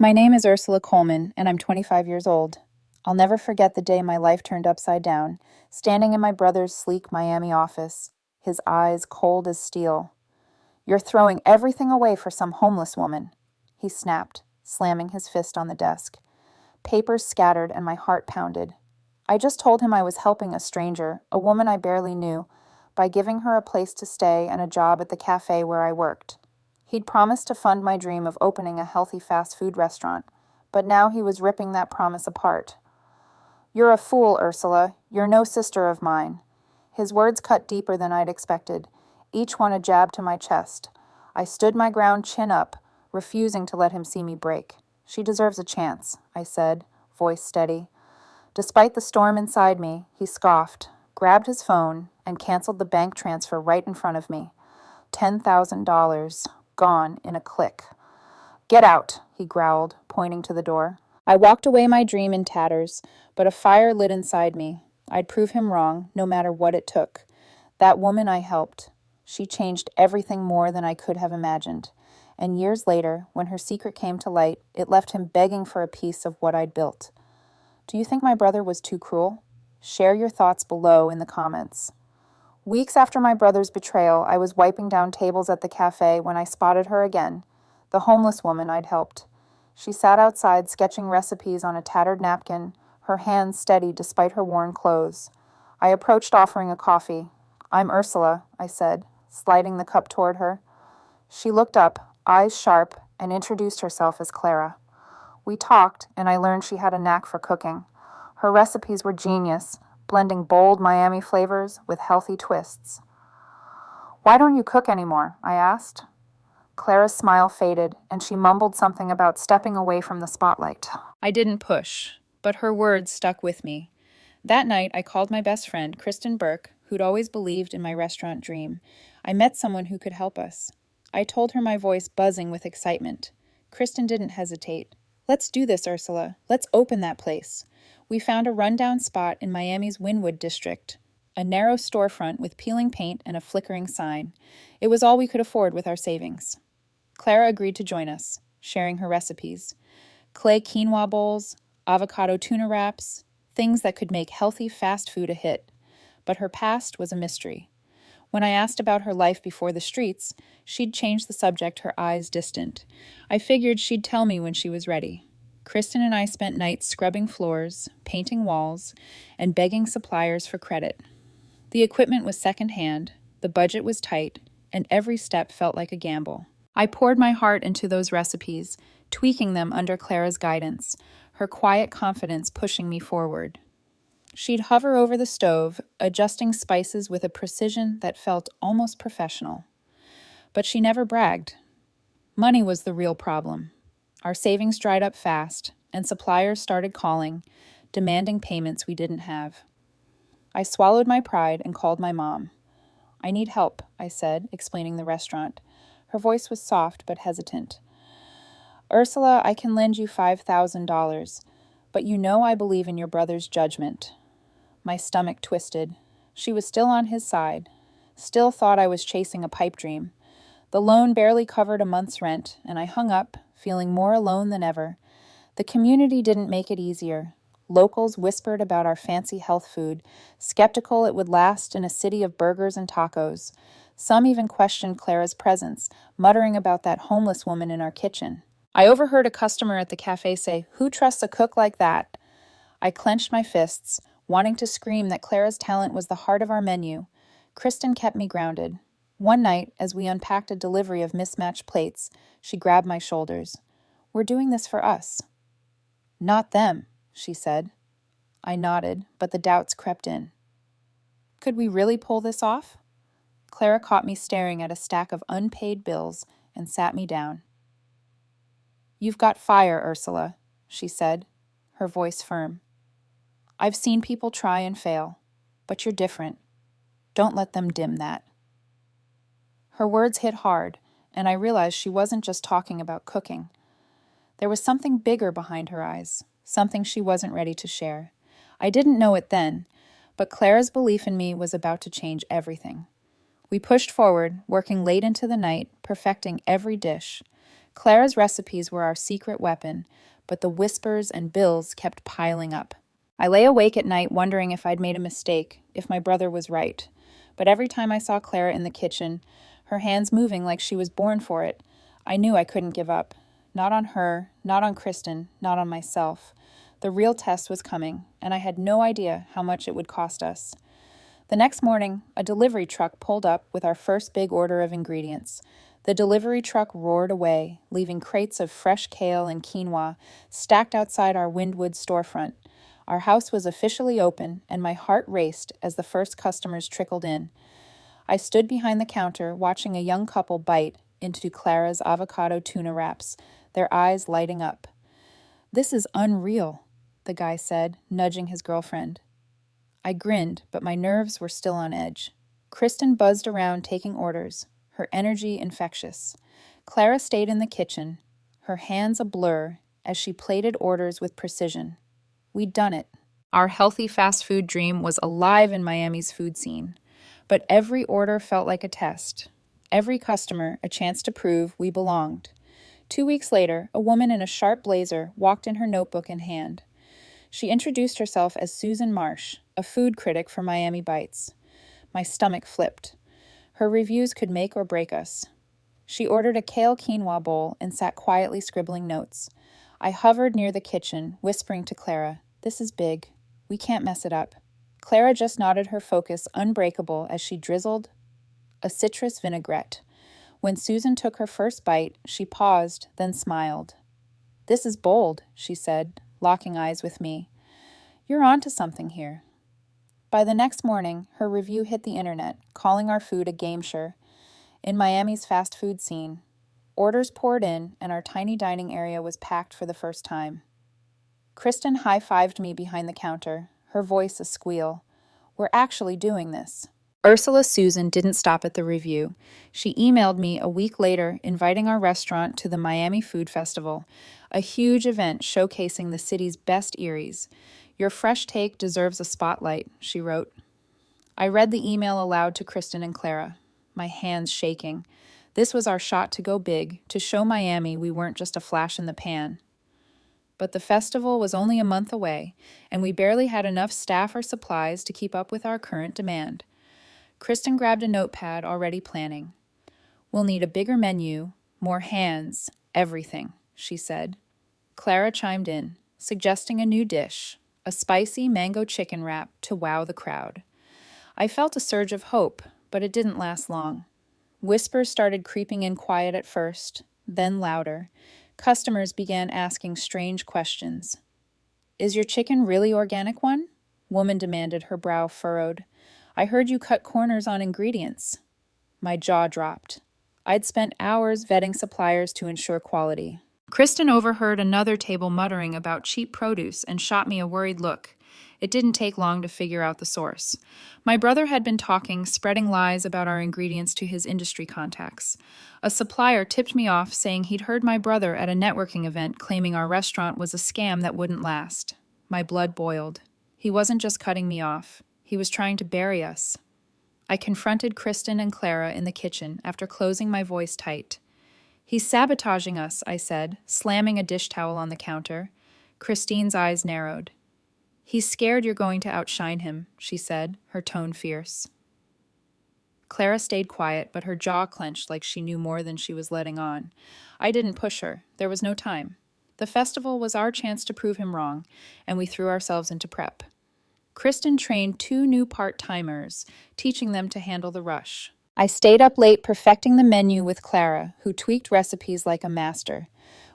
My name is Ursula Coleman, and I'm 25 years old. I'll never forget the day my life turned upside down, standing in my brother's sleek Miami office, his eyes cold as steel. "You're throwing everything away for some homeless woman," he snapped, slamming his fist on the desk. Papers scattered and my heart pounded. I just told him I was helping a stranger, a woman I barely knew, by giving her a place to stay and a job at the cafe where I worked. He'd promised to fund my dream of opening a healthy fast food restaurant, but now he was ripping that promise apart. "You're a fool, Ursula. You're no sister of mine." His words cut deeper than I'd expected, each one a jab to my chest. I stood my ground chin up, refusing to let him see me break. "She deserves a chance," I said, voice steady. Despite the storm inside me, he scoffed, grabbed his phone, and canceled the bank transfer right in front of me. $10,000, gone in a click. "Get out," he growled, pointing to the door. I walked away, my dream in tatters, but a fire lit inside me. I'd prove him wrong, no matter what it took. That woman I helped, she changed everything more than I could have imagined. And years later, when her secret came to light, it left him begging for a piece of what I'd built. Do you think my brother was too cruel? Share your thoughts below in the comments. Weeks after my brother's betrayal, I was wiping down tables at the cafe when I spotted her again, the homeless woman I'd helped. She sat outside sketching recipes on a tattered napkin, her hands steady despite her worn clothes. I approached, offering a coffee. "I'm Ursula," I said, sliding the cup toward her. She looked up, eyes sharp, and introduced herself as Clara. We talked, and I learned she had a knack for cooking. Her recipes were genius, blending bold Miami flavors with healthy twists. "Why don't you cook anymore?" I asked. Clara's smile faded, and she mumbled something about stepping away from the spotlight. I didn't push, but her words stuck with me. That night, I called my best friend, Kristen Burke, who'd always believed in my restaurant dream. I met someone who could help us. I told her, my voice buzzing with excitement. Kristen didn't hesitate. "Let's do this, Ursula. Let's open that place." We found a rundown spot in Miami's Wynwood district, a narrow storefront with peeling paint and a flickering sign. It was all we could afford with our savings. Clara agreed to join us, sharing her recipes. Clay quinoa bowls, avocado tuna wraps, things that could make healthy fast food a hit. But her past was a mystery. When I asked about her life before the streets, she'd changed the subject, her eyes distant. I figured she'd tell me when she was ready. Kristen and I spent nights scrubbing floors, painting walls, and begging suppliers for credit. The equipment was secondhand, the budget was tight, and every step felt like a gamble. I poured my heart into those recipes, tweaking them under Clara's guidance, her quiet confidence pushing me forward. She'd hover over the stove, adjusting spices with a precision that felt almost professional. But she never bragged. Money was the real problem. Our savings dried up fast, and suppliers started calling, demanding payments we didn't have. I swallowed my pride and called my mom. "I need help," I said, explaining the restaurant. Her voice was soft but hesitant. "Ursula, I can lend you $5,000, but you know I believe in your brother's judgment." My stomach twisted. She was still on his side, still thought I was chasing a pipe dream. The loan barely covered a month's rent, and I hung up, feeling more alone than ever. The community didn't make it easier. Locals whispered about our fancy health food, skeptical it would last in a city of burgers and tacos. Some even questioned Clara's presence, muttering about that homeless woman in our kitchen. I overheard a customer at the cafe say, "Who trusts a cook like that?" I clenched my fists, wanting to scream that Clara's talent was the heart of our menu. Kristen kept me grounded. One night, as we unpacked a delivery of mismatched plates, she grabbed my shoulders. "We're doing this for us." "Not them," she said. I nodded, but the doubts crept in. Could we really pull this off? Clara caught me staring at a stack of unpaid bills and sat me down. "You've got fire, Ursula," she said, her voice firm. "I've seen people try and fail, but you're different. Don't let them dim that." Her words hit hard, and I realized she wasn't just talking about cooking. There was something bigger behind her eyes, something she wasn't ready to share. I didn't know it then, but Clara's belief in me was about to change everything. We pushed forward, working late into the night, perfecting every dish. Clara's recipes were our secret weapon, but the whispers and bills kept piling up. I lay awake at night wondering if I'd made a mistake, if my brother was right. But every time I saw Clara in the kitchen, her hands moving like she was born for it, I knew I couldn't give up. Not on her, not on Kristen, not on myself. The real test was coming, and I had no idea how much it would cost us. The next morning, a delivery truck pulled up with our first big order of ingredients. The delivery truck roared away, leaving crates of fresh kale and quinoa stacked outside our Windwood storefront. Our house was officially open, and my heart raced as the first customers trickled in. I stood behind the counter, watching a young couple bite into Clara's avocado tuna wraps, their eyes lighting up. "This is unreal," the guy said, nudging his girlfriend. I grinned, but my nerves were still on edge. Kristen buzzed around taking orders, her energy infectious. Clara stayed in the kitchen, her hands a blur as she plated orders with precision. We'd done it. Our healthy fast food dream was alive in Miami's food scene. But every order felt like a test. Every customer a chance to prove we belonged. 2 weeks later, a woman in a sharp blazer walked in her notebook in hand. She introduced herself as Susan Marsh, a food critic for Miami Bites. My stomach flipped. Her reviews could make or break us. She ordered a kale quinoa bowl and sat quietly scribbling notes. I hovered near the kitchen, whispering to Clara, "This is big. We can't mess it up." Clara just nodded, her focus unbreakable as she drizzled a citrus vinaigrette. When Susan took her first bite, she paused, then smiled. "This is bold," she said, locking eyes with me. "You're onto something here." By the next morning, her review hit the internet, calling our food a game-sure. In Miami's fast food scene, orders poured in, and our tiny dining area was packed for the first time. Kristen high-fived me behind the counter, her voice a squeal. "We're actually doing this." Ursula Susan didn't stop at the review. She emailed me a week later inviting our restaurant to the Miami Food Festival, a huge event showcasing the city's best eateries. "Your fresh take deserves a spotlight," she wrote. I read the email aloud to Kristen and Clara, my hands shaking. This was our shot to go big, to show Miami we weren't just a flash in the pan. But the festival was only a month away, and we barely had enough staff or supplies to keep up with our current demand. Kristen grabbed a notepad, already planning. "We'll need a bigger menu, more hands, everything," she said. Clara chimed in, suggesting a new dish, a spicy mango chicken wrap to wow the crowd. I felt a surge of hope, but it didn't last long. Whispers started creeping in quiet at first, then louder. Customers began asking strange questions. "Is your chicken really organic one?" Woman demanded, her brow furrowed. "I heard you cut corners on ingredients." My jaw dropped. I'd spent hours vetting suppliers to ensure quality. Kristen overheard another table muttering about cheap produce and shot me a worried look. It didn't take long to figure out the source. My brother had been talking, spreading lies about our ingredients to his industry contacts. A supplier tipped me off, saying he'd heard my brother at a networking event claiming our restaurant was a scam that wouldn't last. My blood boiled. He wasn't just cutting me off. He was trying to bury us. I confronted Kristen and Clara in the kitchen after closing my voice tight. "He's sabotaging us," I said, slamming a dish towel on the counter. Christine's eyes narrowed. "He's scared you're going to outshine him," she said, her tone fierce. Clara stayed quiet, but her jaw clenched like she knew more than she was letting on. I didn't push her. There was no time. The festival was our chance to prove him wrong, and we threw ourselves into prep. Kristen trained 2 new part-timers, teaching them to handle the rush. I stayed up late perfecting the menu with Clara, who tweaked recipes like a master.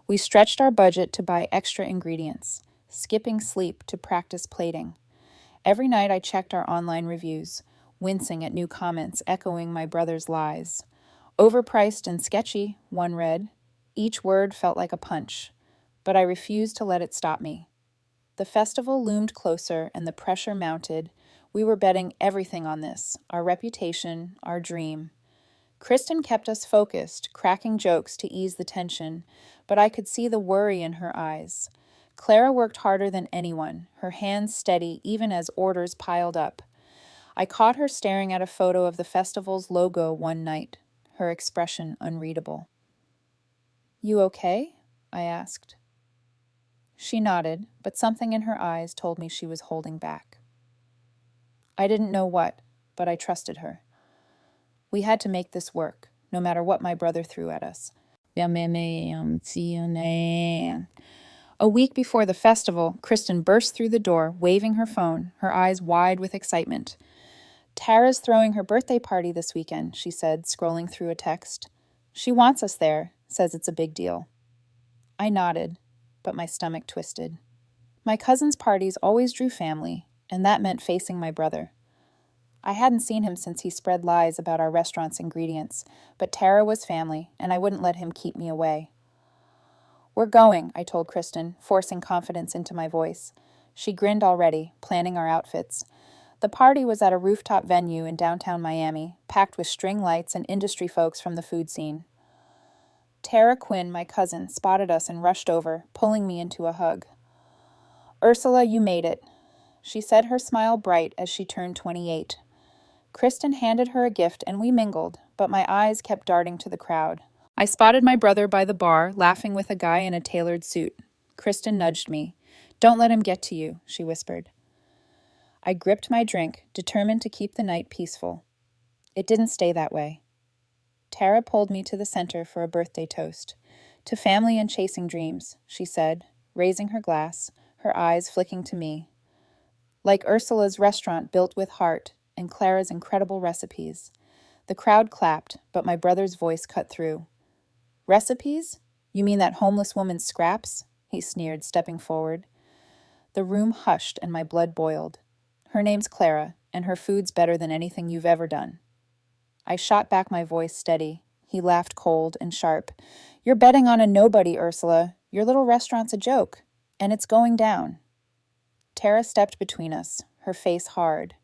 We stretched our budget to buy extra ingredients, skipping sleep to practice plating. Every night I checked our online reviews, wincing at new comments echoing my brother's lies. "Overpriced and sketchy," one read. Each word felt like a punch, but I refused to let it stop me. The festival loomed closer and the pressure mounted. We were betting everything on this, our reputation, our dream. Kristen kept us focused, cracking jokes to ease the tension, but I could see the worry in her eyes. Clara worked harder than anyone, her hands steady even as orders piled up. I caught her staring at a photo of the festival's logo one night, her expression unreadable. You okay? I asked. She nodded, but something in her eyes told me she was holding back. I didn't know what, but I trusted her. We had to make this work, no matter what my brother threw at us. A week before the festival, Kristen burst through the door, waving her phone, her eyes wide with excitement. Tara's throwing her birthday party this weekend, she said, scrolling through a text. She wants us there, says it's a big deal. I nodded, but my stomach twisted. My cousin's parties always drew family, and that meant facing my brother. I hadn't seen him since he spread lies about our restaurant's ingredients, but Tara was family, and I wouldn't let him keep me away. We're going, I told Kristen, forcing confidence into my voice. She grinned already, planning our outfits. The party was at a rooftop venue in downtown Miami, packed with string lights and industry folks from the food scene. Tara Quinn, my cousin, spotted us and rushed over, pulling me into a hug. Ursula, you made it. She said, her smile bright as she turned 28. Kristen handed her a gift and we mingled, but my eyes kept darting to the crowd. I spotted my brother by the bar, laughing with a guy in a tailored suit. Kristen nudged me. Don't let him get to you, she whispered. I gripped my drink, determined to keep the night peaceful. It didn't stay that way. Tara pulled me to the center for a birthday toast. To family and chasing dreams, she said, raising her glass, her eyes flicking to me. Like Ursula's restaurant built with heart and Clara's incredible recipes. The crowd clapped, but my brother's voice cut through. Recipes? You mean that homeless woman's scraps? He sneered, stepping forward. The room hushed and my blood boiled. Her name's Clara, and her food's better than anything you've ever done. I shot back my voice steady. He laughed cold and sharp. You're betting on a nobody, Ursula. Your little restaurant's a joke, and it's going down. Tara stepped between us, her face hard.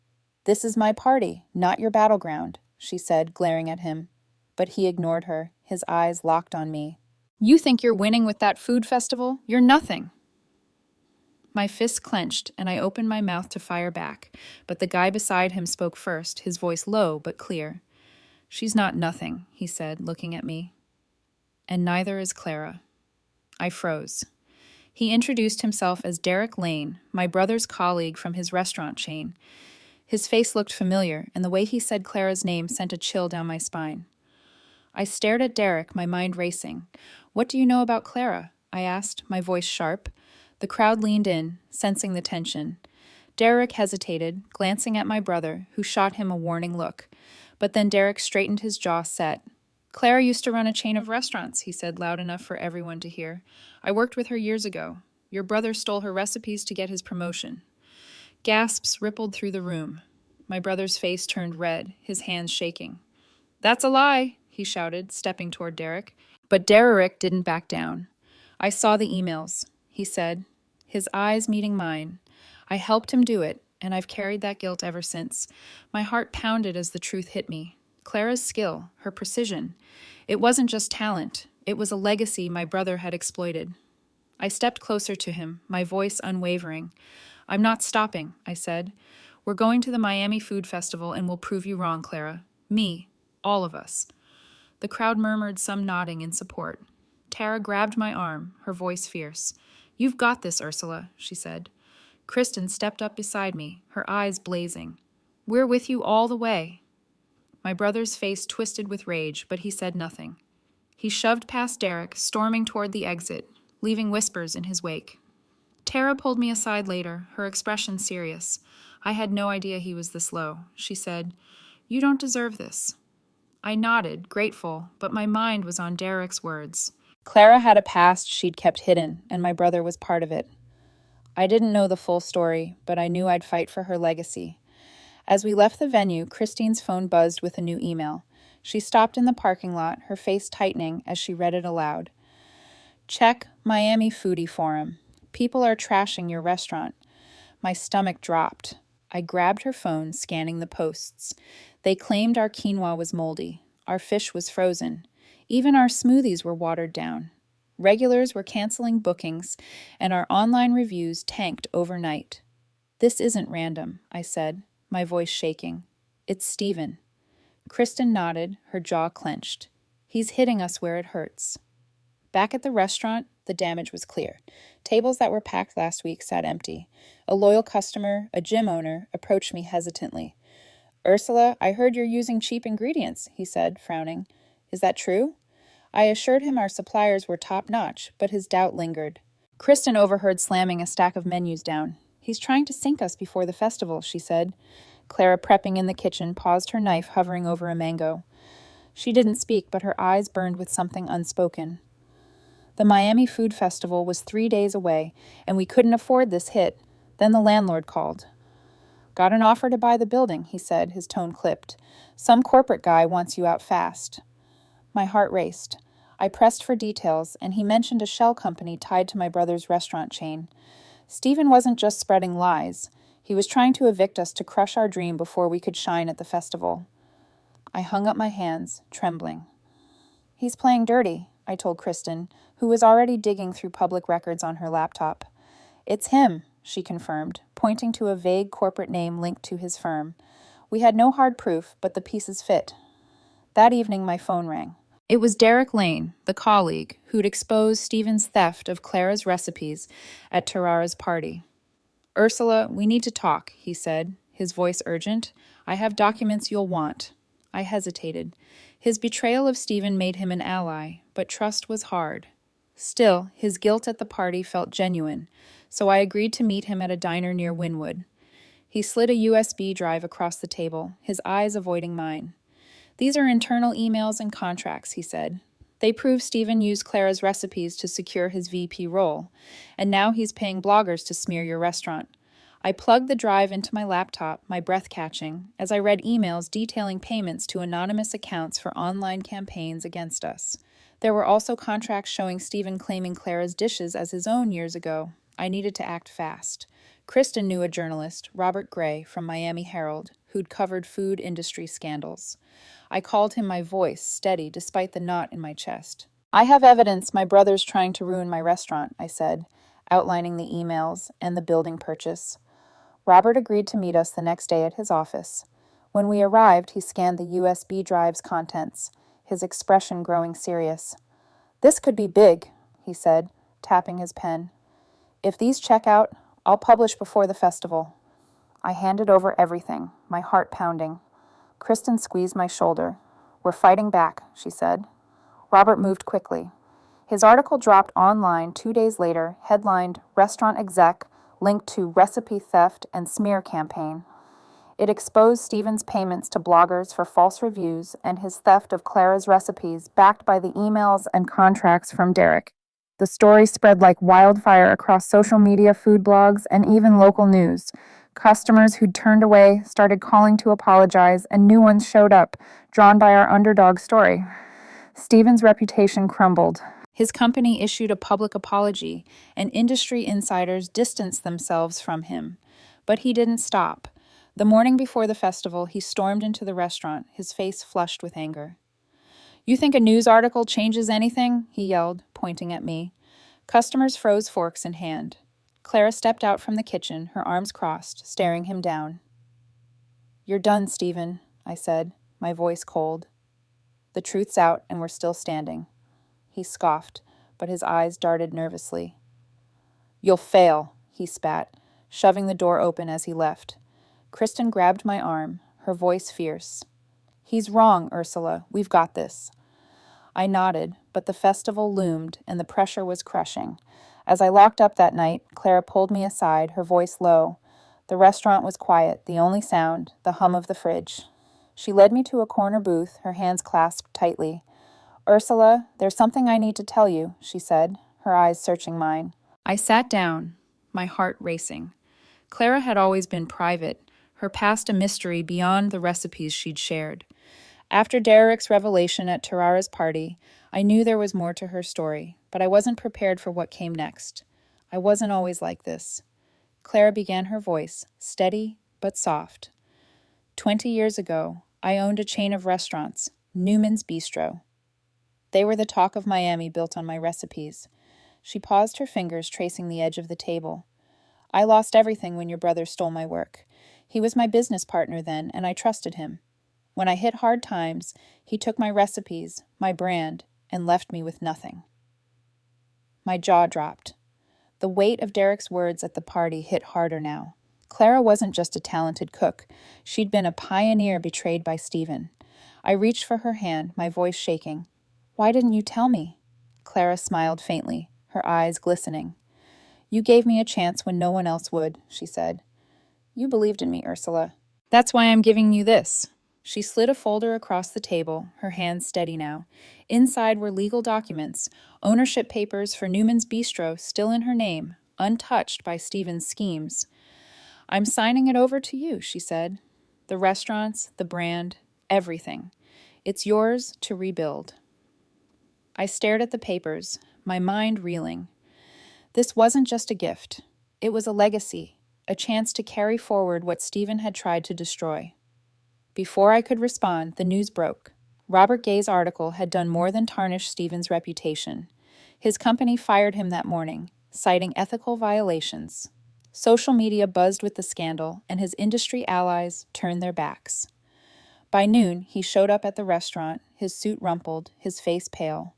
This is my party, not your battleground, she said, glaring at him. But he ignored her, his eyes locked on me. You think you're winning with that food festival? You're nothing. My fists clenched, and I opened my mouth to fire back, but the guy beside him spoke first, his voice low but clear. She's not nothing, he said, looking at me. And neither is Clara. I froze. He introduced himself as Derek Lane, my brother's colleague from his restaurant chain. His face looked familiar, and the way he said Clara's name sent a chill down my spine. I stared at Derek, my mind racing. What do you know about Clara? I asked, my voice sharp. The crowd leaned in, sensing the tension. Derek hesitated, glancing at my brother, who shot him a warning look. But then Derek straightened his jaw set. Clara used to run a chain of restaurants, he said loud enough for everyone to hear. I worked with her years ago. Your brother stole her recipes to get his promotion. Gasps rippled through the room. My brother's face turned red, his hands shaking. That's a lie, he shouted, stepping toward Derek. But Derek didn't back down. I saw the emails, he said, his eyes meeting mine. I helped him do it, and I've carried that guilt ever since. My heart pounded as the truth hit me. Clara's skill, her precision. It wasn't just talent. It was a legacy my brother had exploited. I stepped closer to him, my voice unwavering. I'm not stopping, I said. We're going to the Miami Food Festival and we'll prove you wrong, Clara. Me. All of us. The crowd murmured some nodding in support. Tara grabbed my arm, her voice fierce. You've got this, Ursula, she said. Kristen stepped up beside me, her eyes blazing. We're with you all the way. My brother's face twisted with rage, but he said nothing. He shoved past Derek, storming toward the exit, leaving whispers in his wake. Tara pulled me aside later, her expression serious. I had no idea he was this low. She said, You don't deserve this. I nodded, grateful, but my mind was on Derek's words. Clara had a past she'd kept hidden, and my brother was part of it. I didn't know the full story, but I knew I'd fight for her legacy. As we left the venue, Christine's phone buzzed with a new email. She stopped in the parking lot, her face tightening as she read it aloud. Check Miami Foodie Forum. People are trashing your restaurant. My stomach dropped. I grabbed her phone, scanning the posts. They claimed our quinoa was moldy. Our fish was frozen. Even our smoothies were watered down. Regulars were canceling bookings, and our online reviews tanked overnight. This isn't random, I said, my voice shaking. It's Stephen. Kristen nodded, her jaw clenched. He's hitting us where it hurts. Back at the restaurant, the damage was clear. Tables that were packed last week sat empty. A loyal customer, a gym owner, approached me hesitantly. "Ursula, I heard you're using cheap ingredients," he said, frowning. "Is that true?" I assured him our suppliers were top-notch, but his doubt lingered. Kristen overheard slamming a stack of menus down. "He's trying to sink us before the festival," she said. Clara, prepping in the kitchen, paused, her knife hovering over a mango. She didn't speak, but her eyes burned with something unspoken. The Miami Food Festival was 3 days away, and we couldn't afford this hit. Then the landlord called. "Got an offer to buy the building," he said, his tone clipped. "Some corporate guy wants you out fast." My heart raced. I pressed for details, and he mentioned a shell company tied to my brother's restaurant chain. Stephen wasn't just spreading lies. He was trying to evict us to crush our dream before we could shine at the festival. I hung up my hands, trembling. "He's playing dirty," I told Kristen, who was already digging through public records on her laptop. "It's him," she confirmed, pointing to a vague corporate name linked to his firm. We had no hard proof, but the pieces fit. That evening, my phone rang. It was Derek Lane, the colleague, who'd exposed Stephen's theft of Clara's recipes at Tarara's party. "Ursula, we need to talk," he said, his voice urgent. "I have documents you'll want." I hesitated. His betrayal of Stephen made him an ally, but trust was hard. Still, his guilt at the party felt genuine, so I agreed to meet him at a diner near Wynwood. He slid a USB drive across the table, his eyes avoiding mine. "These are internal emails and contracts," he said. "They prove Stephen used Clara's recipes to secure his VP role, and now he's paying bloggers to smear your restaurant." I plugged the drive into my laptop, my breath catching, as I read emails detailing payments to anonymous accounts for online campaigns against us. There were also contracts showing Stephen claiming Clara's dishes as his own years ago. I needed to act fast. Kristen knew a journalist, Robert Gray, from Miami Herald, who'd covered food industry scandals. I called him my voice, steady despite the knot in my chest. "I have evidence my brother's trying to ruin my restaurant," I said, outlining the emails and the building purchase. Robert agreed to meet us the next day at his office. When we arrived, he scanned the USB drive's contents, his expression growing serious. "This could be big," he said, tapping his pen. "If these check out, I'll publish before the festival." I handed over everything, my heart pounding. Kristen squeezed my shoulder. "We're fighting back," she said. Robert moved quickly. His article dropped online 2 days later, headlined "Restaurant Exec, linked to recipe theft and smear campaign." It exposed Stephen's payments to bloggers for false reviews and his theft of Clara's recipes, backed by the emails and contracts from Derek. The story spread like wildfire across social media, food blogs, and even local news. Customers who'd turned away started calling to apologize, and new ones showed up, drawn by our underdog story. Stephen's reputation crumbled. His company issued a public apology, and industry insiders distanced themselves from him. But he didn't stop. The morning before the festival, he stormed into the restaurant, his face flushed with anger. "You think a news article changes anything?" he yelled, pointing at me. Customers froze, forks in hand. Clara stepped out from the kitchen, her arms crossed, staring him down. "You're done, Stephen," I said, my voice cold. "The truth's out, and we're still standing." He scoffed, but his eyes darted nervously. "You'll fail," he spat, shoving the door open as he left. Kristen grabbed my arm, her voice fierce. "He's wrong, Ursula. We've got this." I nodded, but the festival loomed, and the pressure was crushing. As I locked up that night, Clara pulled me aside, her voice low. The restaurant was quiet, the only sound, the hum of the fridge. She led me to a corner booth, her hands clasped tightly. "Ursula, there's something I need to tell you," she said, her eyes searching mine. I sat down, my heart racing. Clara had always been private, her past a mystery beyond the recipes she'd shared. After Derek's revelation at Tarara's party, I knew there was more to her story, but I wasn't prepared for what came next. I wasn't always like this. Clara began, her voice, steady but soft. 20 years ago, I owned a chain of restaurants, Newman's Bistro. They were the talk of Miami, built on my recipes. She paused, her fingers tracing the edge of the table. "I lost everything when your brother stole my work. He was my business partner then, and I trusted him. When I hit hard times, he took my recipes, my brand, and left me with nothing." My jaw dropped. The weight of Derek's words at the party hit harder now. Clara wasn't just a talented cook. She'd been a pioneer betrayed by Stephen. I reached for her hand, my voice shaking. "Why didn't you tell me?" Clara smiled faintly, her eyes glistening. "You gave me a chance when no one else would," she said. "You believed in me, Ursula. That's why I'm giving you this." She slid a folder across the table, her hands steady now. Inside were legal documents, ownership papers for Newman's Bistro still in her name, untouched by Stephen's schemes. "I'm signing it over to you," she said. "The restaurants, the brand, everything. It's yours to rebuild." I stared at the papers, my mind reeling. This wasn't just a gift. It was a legacy, a chance to carry forward what Stephen had tried to destroy. Before I could respond, the news broke. Robert Gay's article had done more than tarnish Stephen's reputation. His company fired him that morning, citing ethical violations. Social media buzzed with the scandal, and his industry allies turned their backs. By noon, he showed up at the restaurant, his suit rumpled, his face pale.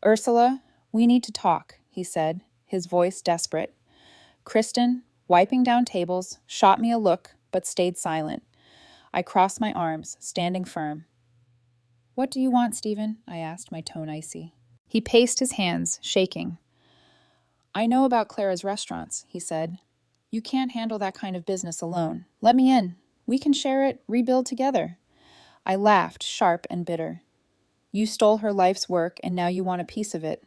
"Ursula, we need to talk," he said, his voice desperate. Kristen, wiping down tables, shot me a look, but stayed silent. I crossed my arms, standing firm. "What do you want, Stephen?" I asked, my tone icy. He paced his hands, shaking. "I know about Clara's restaurants," he said. "You can't handle that kind of business alone. Let me in. We can share it, rebuild together." I laughed, sharp and bitter. "You stole her life's work, and now you want a piece of it."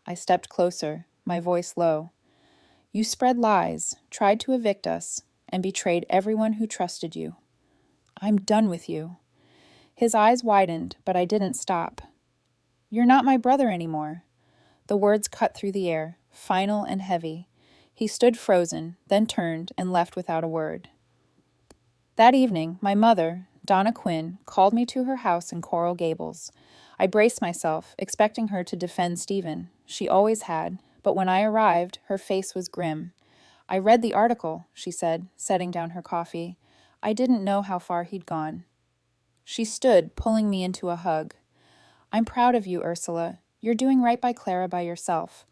I stepped closer, my voice low. "You spread lies, tried to evict us, and betrayed everyone who trusted you. I'm done with you." His eyes widened, but I didn't stop. "You're not my brother anymore." The words cut through the air, final and heavy. He stood frozen, then turned and left without a word. That evening, my mother, Donna Quinn, called me to her house in Coral Gables. I braced myself, expecting her to defend Stephen. She always had, but when I arrived, her face was grim. "I read the article," she said, setting down her coffee. "I didn't know how far he'd gone." She stood, pulling me into a hug. "I'm proud of you, Ursula. You're doing right by Clara by yourself."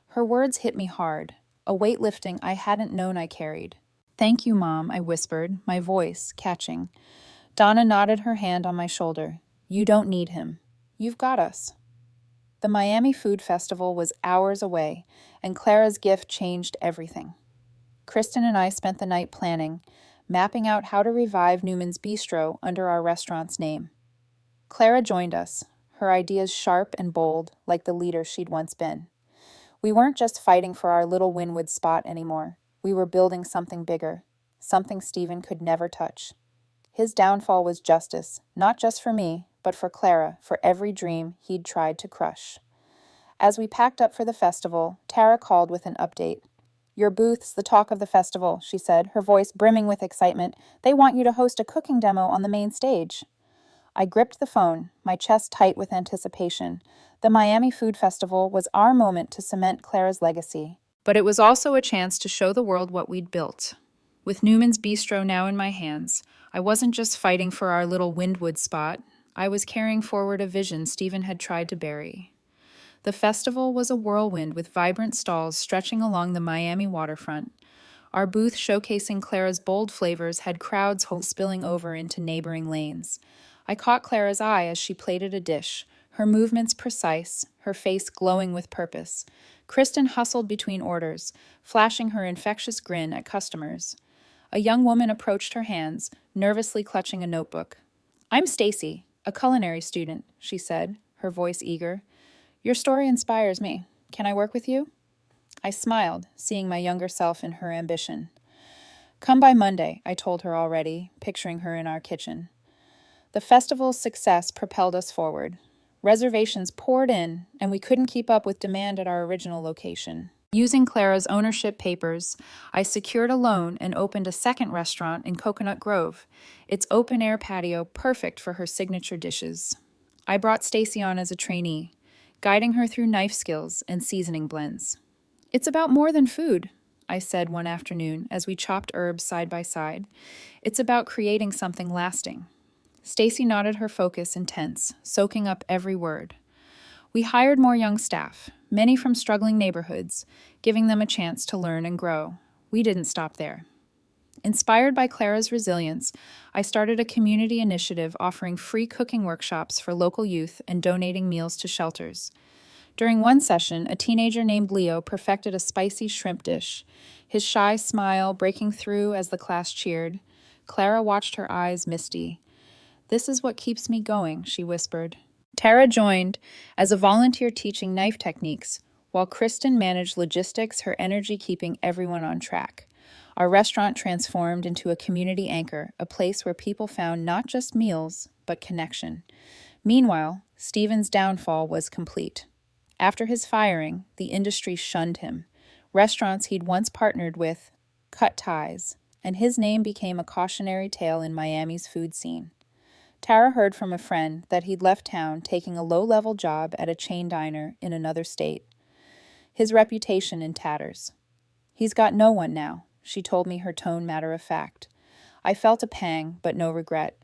Her words hit me hard, a weight lifting I hadn't known I carried. "Thank you, Mom," I whispered, my voice catching. Donna nodded her hand on my shoulder. "You don't need him. You've got us." The Miami Food Festival was hours away, and Clara's gift changed everything. Kristen and I spent the night planning, mapping out how to revive Newman's Bistro under our restaurant's name. Clara joined us, her ideas sharp and bold, like the leader she'd once been. We weren't just fighting for our little Wynwood spot anymore. We were building something bigger, something Stephen could never touch. His downfall was justice, not just for me, but for Clara, for every dream he'd tried to crush. As we packed up for the festival, Tara called with an update. "Your booth's the talk of the festival," she said, her voice brimming with excitement. "They want you to host a cooking demo on the main stage." I gripped the phone, my chest tight with anticipation. The Miami Food Festival was our moment to cement Clara's legacy. But it was also a chance to show the world what we'd built. With Newman's Bistro now in my hands, I wasn't just fighting for our little Wynwood spot. I was carrying forward a vision Stephen had tried to bury. The festival was a whirlwind with vibrant stalls stretching along the Miami waterfront. Our booth showcasing Clara's bold flavors had crowds spilling over into neighboring lanes. I caught Clara's eye as she plated a dish, her movements precise, her face glowing with purpose. Kristen hustled between orders, flashing her infectious grin at customers. A young woman approached her hands, nervously clutching a notebook. "I'm Stacy, a culinary student," she said, her voice eager. "Your story inspires me. Can I work with you?" I smiled, seeing my younger self in her ambition. "Come by Monday," I told her already, picturing her in our kitchen. The festival's success propelled us forward. Reservations poured in, and we couldn't keep up with demand at our original location. Using Clara's ownership papers, I secured a loan and opened a second restaurant in Coconut Grove, its open-air patio perfect for her signature dishes. I brought Stacy on as a trainee, guiding her through knife skills and seasoning blends. "It's about more than food," I said one afternoon as we chopped herbs side by side. "It's about creating something lasting." Stacy nodded, her focus intense, soaking up every word. We hired more young staff, many from struggling neighborhoods, giving them a chance to learn and grow. We didn't stop there. Inspired by Clara's resilience, I started a community initiative offering free cooking workshops for local youth and donating meals to shelters. During one session, a teenager named Leo perfected a spicy shrimp dish, his shy smile breaking through as the class cheered. Clara watched, her eyes misty. "This is what keeps me going," she whispered. Tara joined as a volunteer teaching knife techniques, while Kristen managed logistics, her energy keeping everyone on track. Our restaurant transformed into a community anchor, a place where people found not just meals, but connection. Meanwhile, Stephen's downfall was complete. After his firing, the industry shunned him. Restaurants he'd once partnered with cut ties, and his name became a cautionary tale in Miami's food scene. Tara heard from a friend that he'd left town taking a low-level job at a chain diner in another state. His reputation in tatters. "He's got no one now," she told me, her tone matter-of-fact. I felt a pang, but no regret.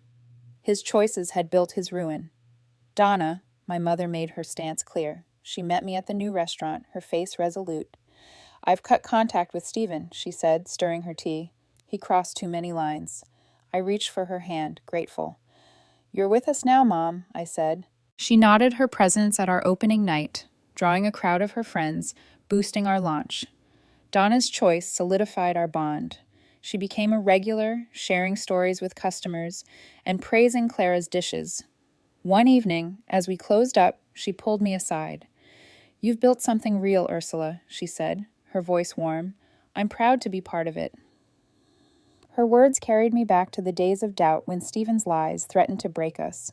His choices had built his ruin. Donna, my mother made her stance clear. She met me at the new restaurant, her face resolute. "I've cut contact with Stephen," she said, stirring her tea. "He crossed too many lines." I reached for her hand, grateful. "You're with us now, Mom," I said. She nodded, her presence at our opening night, drawing a crowd of her friends, boosting our launch. Donna's choice solidified our bond. She became a regular, sharing stories with customers and praising Clara's dishes. One evening, as we closed up, she pulled me aside. "You've built something real, Ursula," she said, her voice warm. "I'm proud to be part of it." Her words carried me back to the days of doubt when Stephen's lies threatened to break us.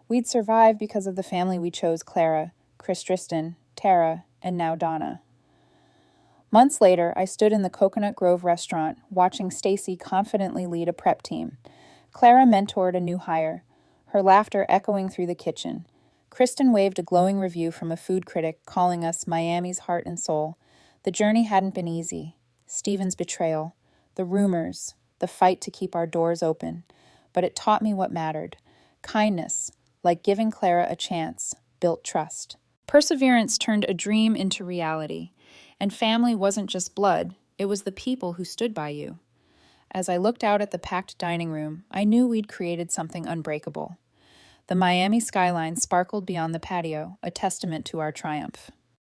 We'd survive because of the family we chose: Clara, Tristan, Tara, and now Donna. Months later, I stood in the Coconut Grove restaurant, watching Stacy confidently lead a prep team. Clara mentored a new hire, her laughter echoing through the kitchen. Kristen waved a glowing review from a food critic, calling us Miami's heart and soul. The journey hadn't been easy. Stephen's betrayal, the rumors, the fight to keep our doors open. But it taught me what mattered. Kindness, like giving Clara a chance, built trust. Perseverance turned a dream into reality. And family wasn't just blood, it was the people who stood by you. As I looked out at the packed dining room, I knew we'd created something unbreakable. The Miami skyline sparkled beyond the patio, a testament to our triumph.